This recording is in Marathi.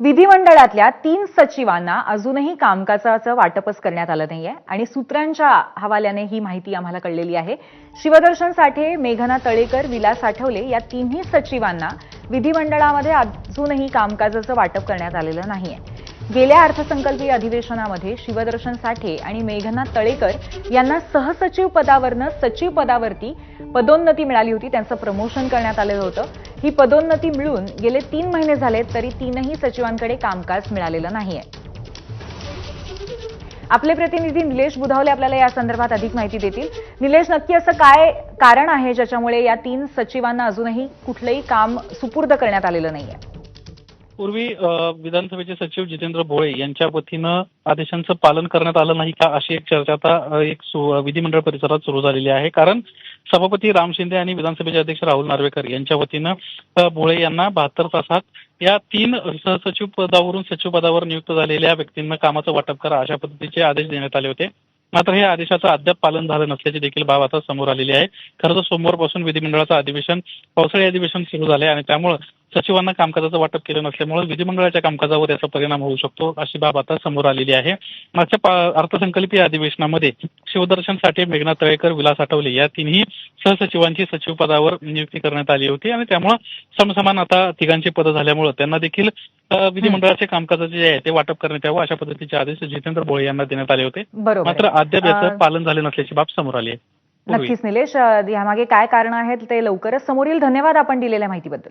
विधिमंडळातल्या 3 सचिवांना अजूनही कामकाजाचं वाटपच करण्यात आलं नाहीये आणि सूत्रांच्या हवाल्याने ही माहिती आम्हाला कळलेली आहे। शिवदर्शन साठे, मेघना तळेकर, विलास आठवले या तिन्ही सचिवांना विधिमंडळामध्ये अजूनही कामकाजाचं वाटप करण्यात आलेलं नाहीये। गेल्या अर्थसंकल्पीय अधिवेशनामध्ये शिवदर्शन साठे आणि मेघना तळेकर यांना सहसचिव पदावरनं सचिव पदावरती पदोन्नती मिळाली होती, त्यांचं प्रमोशन करण्यात आलं होतं। ही पदोन्नती मिळून गेले 3 महिने झाले तरी तीनही सचिवांकडे कामकाज मिळालेलं नाहीये। आपले प्रतिनिधी निलेश बुधावले आपल्याला या संदर्भात अधिक माहिती देतील। निलेश, नक्की असं काय कारण आहे ज्याच्यामुळे या 3 सचिवांना अजूनही कुठलंही काम सुपूर्द करण्यात आलेलं नाहीये? पूर्वी विधानसभेचे सचिव जितेंद्र भोळे यांच्या वतीनं आदेशांचं पालन करण्यात आलं नाही का, अशी एक चर्चा आता विधिमंडळ परिसरात सुरू झालेली आहे। कारण सभापती राम शिंदे आणि विधानसभेचे अध्यक्ष राहुल नार्वेकर यांच्या वतीनं भोळे यांना 72 तासात या 3 सहसचिव पदावरून सचिव पदावर नियुक्त झालेल्या व्यक्तींना कामाचं वाटप करा, अशा पद्धतीचे आदेश देण्यात आले होते। मात्र हे आदेशाचं अद्याप पालन झालं नसल्याची देखील बाब आता समोर आलेली आहे। खरं तर सोमवारपासून विधिमंडळाचं पावसाळी अधिवेशन सुरू झाले आणि त्यामुळे सचिवांना कामकाजाचं वाटप केलं नसल्यामुळे विधिमंडळाच्या कामकाजावर याचा परिणाम होऊ शकतो, अशी बाब आता समोर आलेली आहे। मागच्या अर्थसंकल्पीय अधिवेशनामध्ये शिवदर्शन साठे, मेघना तळेकर, विलास आठवले या तिन्ही सहसचिवांची सचिव पदावर नियुक्ती करण्यात आली होती आणि त्यामुळे समसमान आता तिघांची पदं झाल्यामुळे त्यांना देखील विधिमंडळाचे कामकाजाचे जे आहे ते वाटप करण्यात यावं, अशा पद्धतीचे आदेश जितेंद्र भोळे यांना देण्यात आले होते। मात्र अद्याप याचं पालन झाले नसल्याची बाब समोर आली आहे। नक्कीच निलेश, यामागे काय कारण आहेत ते लवकरच समोर येईल। धन्यवाद आपण दिलेल्या माहितीबद्दल।